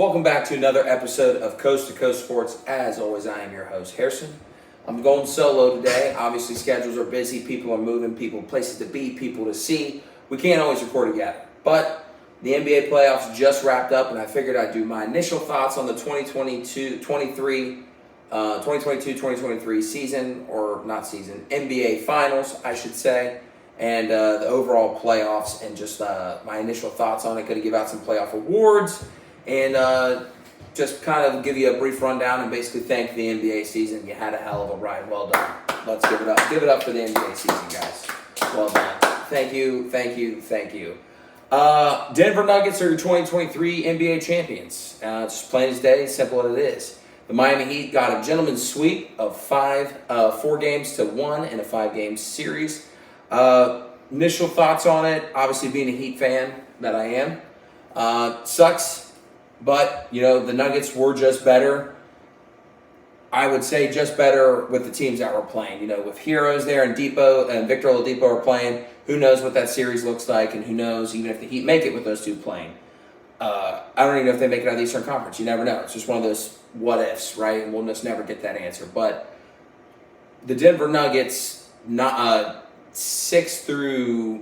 Welcome back to another episode of Coast to Coast Sports. As always, I am your host, Harrison. I'm going solo today. Obviously, schedules are busy. People are moving. People places to be, people to see. We can't always record together. But the NBA playoffs just wrapped up, and I figured I'd do my initial thoughts on the 2022-2023 season, or not season, NBA Finals, I should say, and the overall playoffs, and just my initial thoughts on it. Going to give out some playoff awards, and just kind of give you a brief rundown and basically thank the NBA season. You had a hell of a ride. Well done. Let's give it up. Give it up for the NBA season, guys. Well done. Thank you. Denver Nuggets are your 2023 NBA champions. Just plain as day, simple as it is. The Miami Heat got a gentleman's sweep of 4 games to 1 in a 5-game series. Initial thoughts on it, obviously being a Heat fan that I am, sucks. But, the Nuggets were just better. I would say just better with the teams that were playing. With Heroes there and Victor Oladipo are playing, who knows what that series looks like, and who knows even if the Heat make it with those two playing. I don't even know if they make it out of the Eastern Conference. You never know. It's just one of those what-ifs, right? And we'll just never get that answer. But the Denver Nuggets, 5 through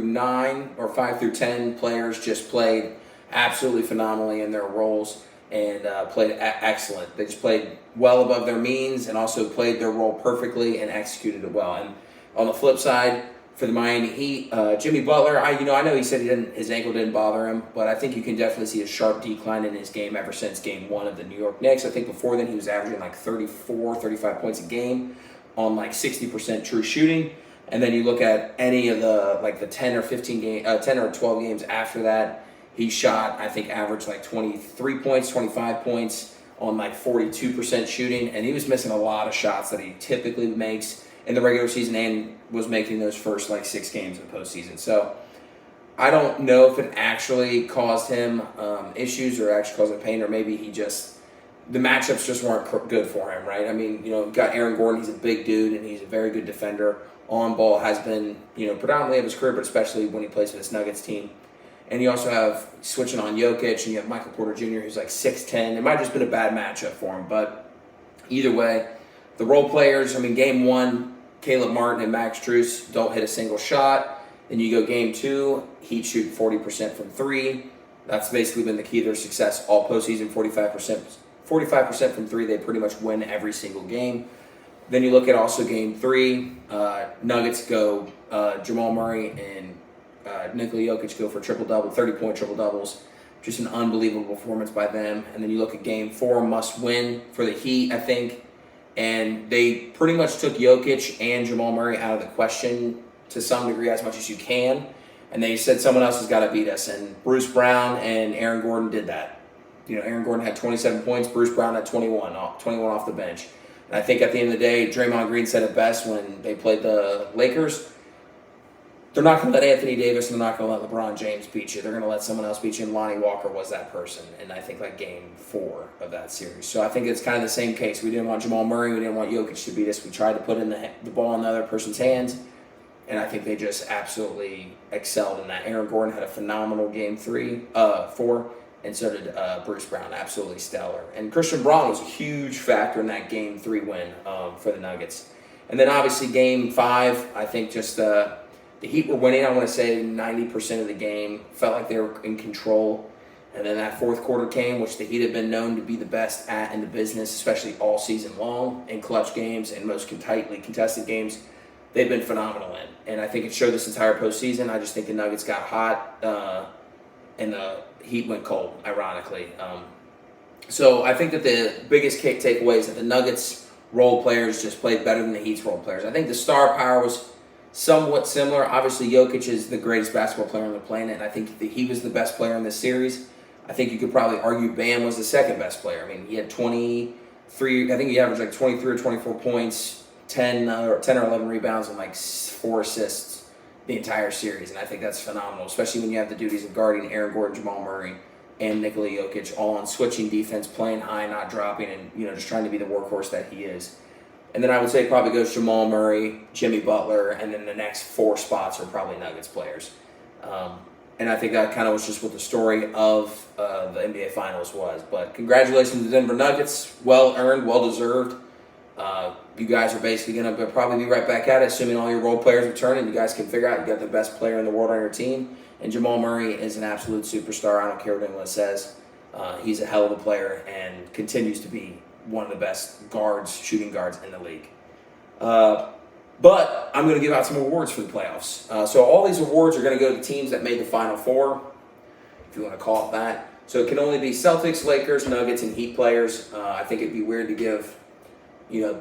9 or 5 through 10 players just played absolutely phenomenally in their roles and played excellent. They just played well above their means and also played their role perfectly and executed it well. And on the flip side, for the Miami Heat, Jimmy Butler, I know he said his ankle didn't bother him, but I think you can definitely see a sharp decline in his game ever since Game 1 of the New York Knicks. I think before then he was averaging like 34, 35 points a game on like 60% true shooting. And then you look at any of the 10 or 12 games after that, he shot, I think, averaged like 23 points, 25 points on like 42% shooting, and he was missing a lot of shots that he typically makes in the regular season and was making those first 6 games of the postseason. So I don't know if it actually caused him issues or actually caused him pain, or maybe the matchups just weren't good for him, right? I mean, you've got Aaron Gordon. He's a big dude, and he's a very good defender. On ball has been, predominantly of his career, but especially when he plays for this Nuggets team. And you also have switching on Jokic, and you have Michael Porter Jr., who's like 6'10". It might have just been a bad matchup for him. But either way, the role players, Game 1, Caleb Martin and Max Strus don't hit a single shot. Then you go Game 2, Heat shoot 40% from 3. That's basically been the key to their success all postseason, 45% from 3. They pretty much win every single game. Then you look at also Game 3, Nuggets go Jamal Murray and Nikola Jokic go for triple-double, 30-point triple-doubles. Just an unbelievable performance by them. And then you look at Game 4, must-win for the Heat, I think. And they pretty much took Jokic and Jamal Murray out of the question to some degree, as much as you can. And they said someone else has got to beat us. And Bruce Brown and Aaron Gordon did that. Aaron Gordon had 27 points. Bruce Brown had 21 off the bench. And I think at the end of the day, Draymond Green said it best when they played the Lakers. They're not going to let Anthony Davis and they're not going to let LeBron James beat you. They're going to let someone else beat you, and Lonnie Walker was that person. And I think Game 4 of that series. So I think it's kind of the same case. We didn't want Jamal Murray. We didn't want Jokic to beat us. We tried to put in the ball in the other person's hands. And I think they just absolutely excelled in that. Aaron Gordon had a phenomenal Game 4. And so did Bruce Brown, absolutely stellar. And Christian Braun was a huge factor in that Game 3 win for the Nuggets. And then obviously Game 5, I think just the Heat were winning, I want to say 90% of the game. Felt like they were in control. And then that fourth quarter came, which the Heat have been known to be the best at in the business, especially all season long, in clutch games and most tightly contested games. They've been phenomenal in. And I think it showed this entire postseason. I just think the Nuggets got hot and the Heat went cold, ironically. So I think that the biggest takeaway is that the Nuggets role players just played better than the Heat's role players. I think the star power was somewhat similar. Obviously, Jokic is the greatest basketball player on the planet, and I think he was the best player in this series. I think you could probably argue Bam was the second best player. He had 23, I think he averaged 23 or 24 points, 10 or 11 rebounds, and 4 assists the entire series. And I think that's phenomenal, especially when you have the duties of guarding Aaron Gordon, Jamal Murray, and Nikola Jokic all on switching defense, playing high, not dropping, and just trying to be the workhorse that he is. And then I would say it probably goes Jamal Murray, Jimmy Butler, and then the next 4 spots are probably Nuggets players. And I think that kind of was just what the story of the NBA Finals was. But congratulations to the Denver Nuggets. Well earned, well deserved. You guys are basically going to probably be right back at it, assuming all your role players return and you guys can figure out you got the best player in the world on your team. And Jamal Murray is an absolute superstar. I don't care what anyone says. He's a hell of a player and continues to be one of the best guards, shooting guards in the league. But I'm going to give out some awards for the playoffs. So all these awards are going to go to teams that made the Final Four, if you want to call it that. So it can only be Celtics, Lakers, Nuggets, and Heat players. I think it'd be weird to give,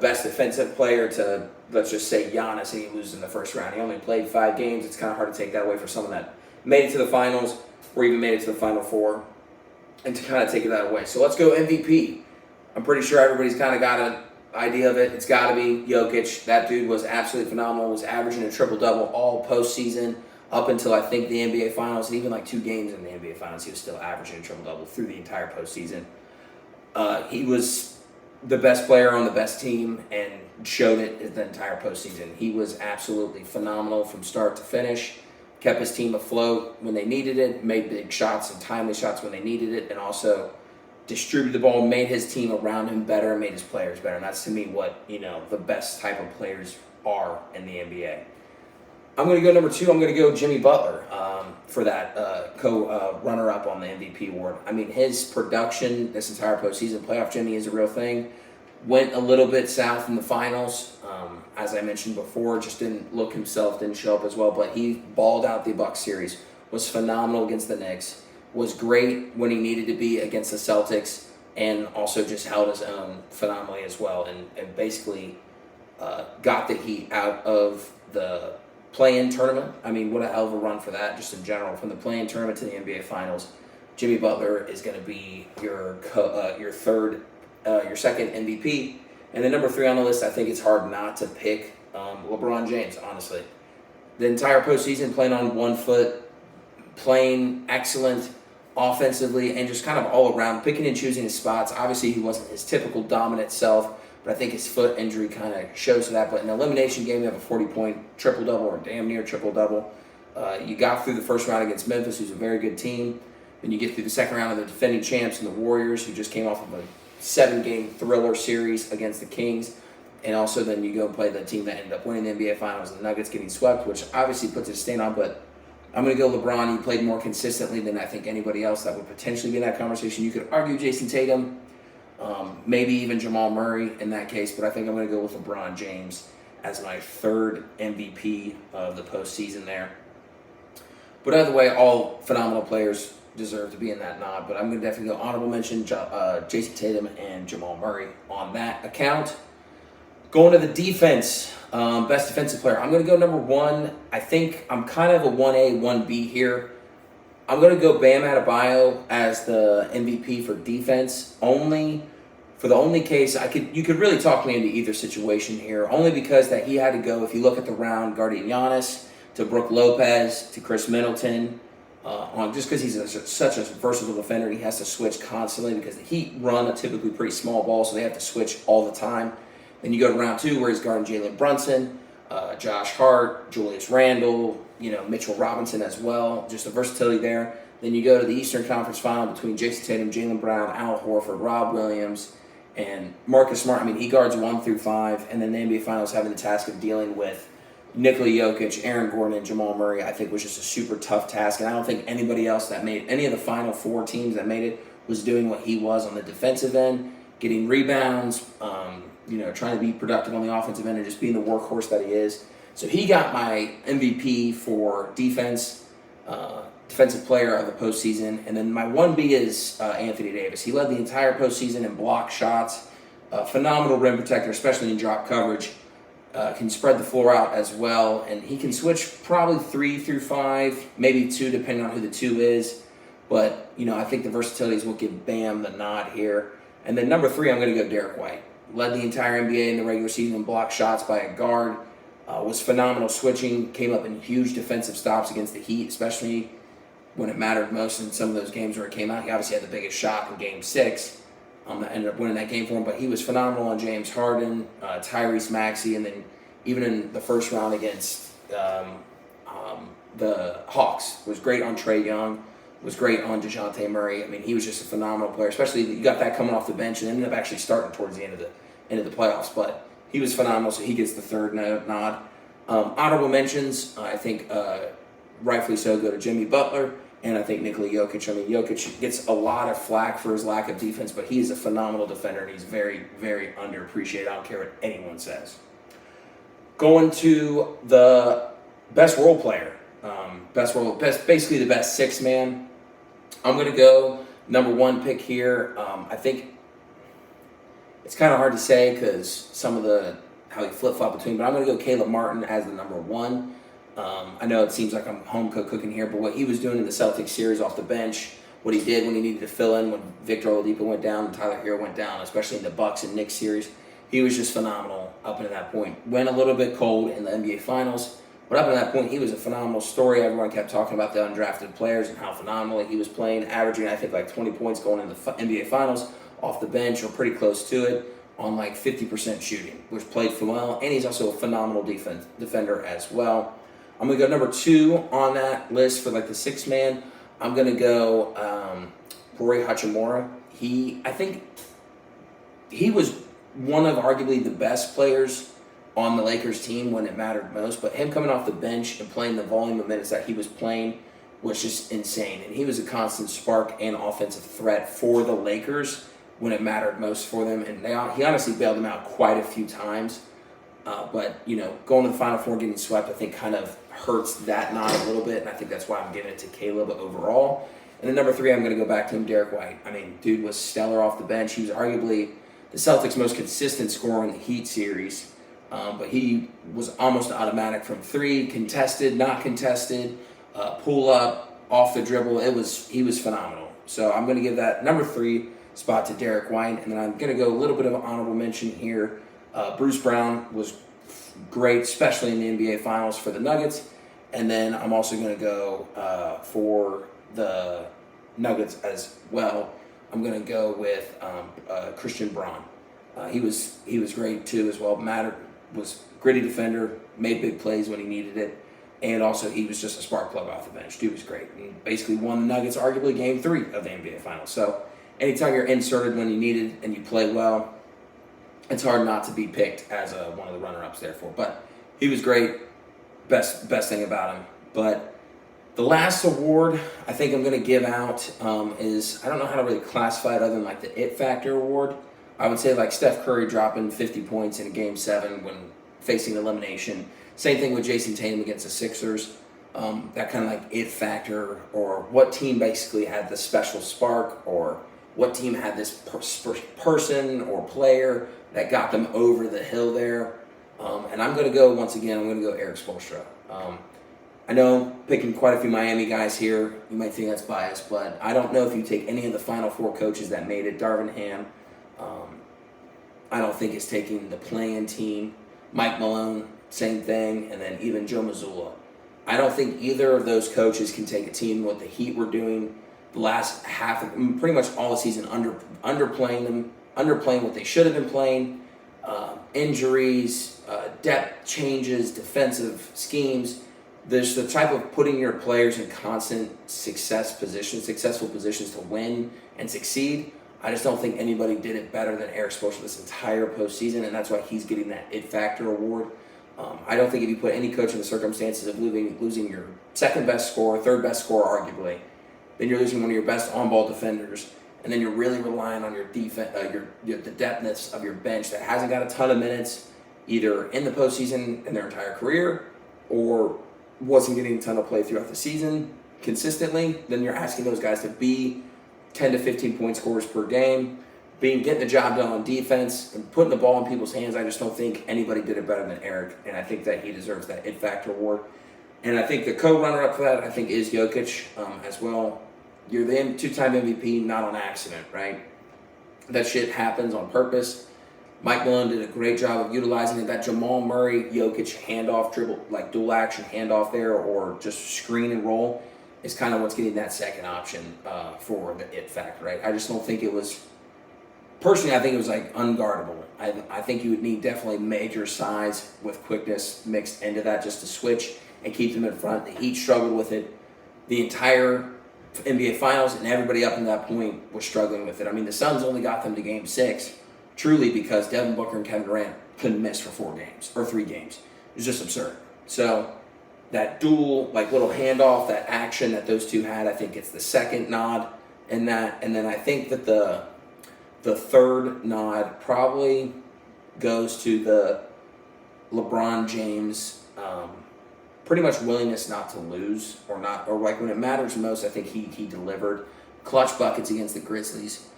best defensive player to, let's just say, Giannis, and he loses in the first round. He only played 5 games. It's kind of hard to take that away for someone that made it to the finals or even made it to the Final Four, and to kind of take that away. So let's go MVP. I'm pretty sure everybody's kind of got an idea of it. It's got to be Jokic. That dude was absolutely phenomenal. Was averaging a triple-double all postseason up until I think the NBA Finals, and even like 2 games in the NBA Finals, he was still averaging a triple-double through the entire postseason. He was the best player on the best team and showed it the entire postseason. He was absolutely phenomenal from start to finish. Kept his team afloat when they needed it, made big shots and timely shots when they needed it, and also distributed the ball, made his team around him better, and made his players better. And that's, to me, what the best type of players are in the NBA. I'm going to go number 2. I'm going to go Jimmy Butler for that runner-up on the MVP award. I mean, his production this entire postseason, playoff Jimmy is a real thing. Went a little bit south in the finals. As I mentioned before, just didn't look himself, didn't show up as well. But he balled out the Bucks series, was phenomenal against the Knicks, was great when he needed to be against the Celtics, and also just held his own phenomenally as well, and basically got the Heat out of the play-in tournament. I mean, what a hell of a run for that, just in general. From the play-in tournament to the NBA Finals, Jimmy Butler is going to be your second MVP. And then number 3 on the list, I think it's hard not to pick LeBron James, honestly. The entire postseason playing on one foot, playing excellent offensively, and just kind of all around, picking and choosing his spots. Obviously, he wasn't his typical dominant self, but I think his foot injury kind of shows that. But in an elimination game, you have a 40-point triple-double or damn near triple-double. You got through the first round against Memphis, who's a very good team. Then you get through the second round of the defending champs and the Warriors, who just came off of a 7-game thriller series against the Kings. And also then you go and play the team that ended up winning the NBA Finals, the Nuggets getting swept, which obviously puts a stain on. But I'm going to go LeBron. He played more consistently than I think anybody else that would potentially be in that conversation. You could argue Jason Tatum, maybe even Jamal Murray in that case, but I think I'm going to go with LeBron James as my 3rd MVP of the postseason there. But either way, all phenomenal players deserve to be in that nod, but I'm going to definitely go honorable mention Jason Tatum and Jamal Murray on that account. Going to the defense, best defensive player. I'm going to go number 1. I think I'm kind of a 1A, 1B here. I'm going to go Bam Adebayo as the MVP for defense, only for the only case you could really talk me into either situation here, only because that he had to go, if you look at the round, guarding Giannis, to Brook Lopez, to Chris Middleton, just because he's such a versatile defender, he has to switch constantly because the Heat run a typically pretty small ball, so they have to switch all the time. Then you go to round 2 where he's guarding Jalen Brunson, Josh Hart, Julius Randle, Mitchell Robinson as well. Just the versatility there. Then you go to the Eastern Conference Final between Jason Tatum, Jaylen Brown, Al Horford, Rob Williams, and Marcus Smart. I mean, he guards 1 through 5, and then the NBA Finals having the task of dealing with Nikola Jokic, Aaron Gordon, and Jamal Murray, I think was just a super tough task, and I don't think anybody else that made any of the Final 4 teams that made it was doing what he was on the defensive end, getting rebounds, trying to be productive on the offensive end and just being the workhorse that he is. So he got my MVP for defense, defensive player of the postseason. And then my 1B is Anthony Davis. He led the entire postseason in block shots, phenomenal rim protector, especially in drop coverage. Can spread the floor out as well. And he can switch probably 3 through 5, maybe 2, depending on who the 2 is. But, I think the versatility is what give Bam the nod here. And then number 3, I'm going to go Derek White. Led the entire NBA in the regular season in block shots by a guard. Was phenomenal switching. Came up in huge defensive stops against the Heat, especially when it mattered most in some of those games where it came out. He obviously had the biggest shot in Game 6 that ended up winning that game for him. But he was phenomenal on James Harden, Tyrese Maxey, and then even in the first round against the Hawks. Was great on Trae Young. Was great on DeJounte Murray. I mean, he was just a phenomenal player. Especially you got that coming off the bench and ended up actually starting towards the end of the playoffs. But he was phenomenal, so he gets the third nod. Honorable mentions, I think, rightfully so, go to Jimmy Butler. And I think Nikola Jokic. I mean, Jokic gets a lot of flack for his lack of defense, but he's a phenomenal defender, and he's very, very underappreciated. I don't care what anyone says. Going to the best role player, basically the best six man. I'm going to go number one pick here. I think it's kind of hard to say because some of how he flip-flop between, but I'm going to go Caleb Martin as the number one. I know it seems like I'm home cooking here, but what he was doing in the Celtics series off the bench, what he did when he needed to fill in when Victor Oladipo went down and Tyler Hero went down, especially in the Bucks and Knicks series, he was just phenomenal up until that point. Went a little bit cold in the NBA Finals, but up until that point, he was a phenomenal story. Everyone kept talking about the undrafted players and how phenomenally he was playing, averaging, I think, like 20 points going into the NBA Finals off the bench or pretty close to it on like 50% shooting, which played for well, and he's also a phenomenal defender as well. I'm going to go number two on that list for like the six man. I'm going to go Rory Hachimura. I think he was one of arguably the best players on the Lakers team when it mattered most, but him coming off the bench and playing the volume of minutes that he was playing was just insane. And he was a constant spark and offensive threat for the Lakers when it mattered most for them. And he honestly bailed them out quite a few times. But, going to the Final Four and getting swept, I think kind of hurts that nod a little bit, and I think that's why I'm giving it to Caleb overall. And then number three, I'm going to go back to him, Derek White. I mean, dude was stellar off the bench. He was arguably the Celtics' most consistent scorer in the Heat series, but he was almost automatic from three, contested, not contested, pull up, off the dribble. He was phenomenal. So I'm going to give that number three spot to Derek White, and then I'm going to go a little bit of an honorable mention here. Bruce Brown was great, especially in the NBA Finals for the Nuggets. And then I'm also going to go for the Nuggets as well. I'm going to go with Christian Braun. He was great too as well. Was gritty defender, made big plays when he needed it, and also he was just a spark plug off the bench. Dude was great. He basically won the Nuggets arguably Game 3 of the NBA Finals. So anytime you're inserted when you need it and you play well, it's hard not to be picked as one of the runner-ups therefore. But he was great. Best thing about him. But the last award I think I'm going to give out is, I don't know how to really classify it other than like the it factor award. I would say like Steph Curry dropping 50 points in Game 7 when facing elimination. Same thing with Jason Tatum against the Sixers. That kind of like it factor, or what team basically had the special spark, or what team had this person or player that got them over the hill there. And I'm going to go, once again, I'm going to go Eric Spoelstra. I know picking quite a few Miami guys here, you might think that's biased, but I don't know if you take any of the Final Four coaches that made it. Darvin Ham, I don't think is taking the play-in team. Mike Malone, same thing, and then even Joe Mazzulla. I don't think either of those coaches can take a team what the Heat were doing the last half of, pretty much all the season, underplaying what they should have been playing, injuries, depth changes, defensive schemes. There's the type of putting your players in constant successful positions to win and succeed. I just don't think anybody did it better than Eric Spoelstra this entire postseason, and that's why he's getting that it factor award. I don't think if you put any coach in the circumstances of losing your second best scorer, third best scorer arguably, then you're losing one of your best on-ball defenders, and then you're really relying on your defense, the depthness of your bench that hasn't got a ton of minutes either in the postseason in their entire career or wasn't getting a ton of play throughout the season consistently. Then you're asking those guys to be 10 to 15 point scorers per game, getting the job done on defense and putting the ball in people's hands. I just don't think anybody did it better than Eric, and I think that he deserves that it factor award. And I think the co-runner-up for that, I think, is Jokic as well. You're the two-time MVP, not on accident, right? That shit happens on purpose. Mike Malone did a great job of utilizing it. That Jamal Murray, Jokic handoff, dribble, like dual action handoff there, or just screen and roll, is kind of what's getting that second option for the it factor, right? I just don't think it was, personally, I think it was like unguardable. I think you would need definitely major size with quickness mixed into that just to switch and keep them in front. The Heat struggled with it the entire NBA Finals, and everybody up to that point was struggling with it. I mean, the Suns only got them to Game 6, truly because Devin Booker and Kevin Durant couldn't miss for 4 games, or 3 games. It was just absurd. So that dual, little handoff, that action that those two had, I think it's the second nod in that. And then I think that the third nod probably goes to the LeBron James pretty much willingness not to lose, or when it matters most. I think he delivered clutch buckets against the Grizzlies,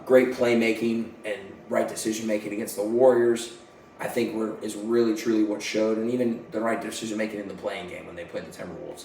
great playmaking and right decision making against the Warriors. I think is really truly what showed, and even the right decision making in the playing game when they played the Timberwolves.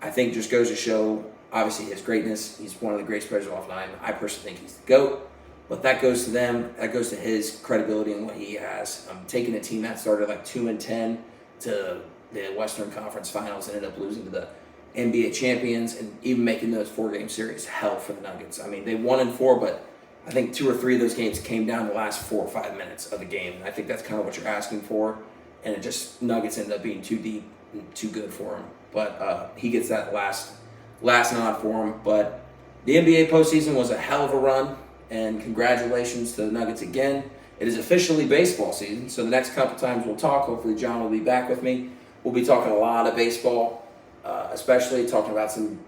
I think just goes to show obviously his greatness. He's one of the greatest players of all time. I personally think he's the GOAT. But that goes to them. That goes to his credibility and what he has. Taking a team that started 2-10 to the Western Conference Finals and ended up losing to the NBA champions, and even making those 4-game series hell for the Nuggets. I mean, they won in 4, but I think 2 or 3 of those games came down the last 4 or 5 minutes of the game. And I think that's kind of what you're asking for. And Nuggets ended up being too deep and too good for him. But he gets that last nod for him. But the NBA postseason was a hell of a run. And congratulations to the Nuggets again. It is officially baseball season, so the next couple times we'll talk. Hopefully John will be back with me. We'll be talking a lot of baseball, especially talking about some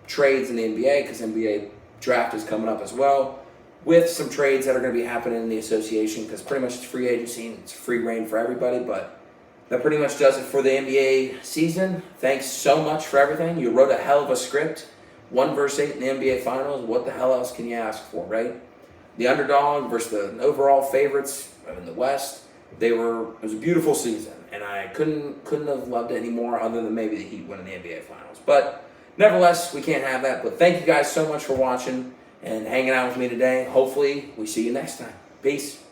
trades in the NBA, because NBA draft is coming up as well, with some trades that are going to be happening in the association, because pretty much it's free agency and it's free reign for everybody. But that pretty much does it for the NBA season. Thanks so much for everything. You wrote a hell of a script. 1 versus 8 in the NBA Finals. What the hell else can you ask for, right? The underdog versus the overall favorites in the West. It was a beautiful season, and I couldn't have loved it any more, other than maybe the Heat winning the NBA Finals. But nevertheless, we can't have that. But thank you guys so much for watching and hanging out with me today. Hopefully, we see you next time. Peace.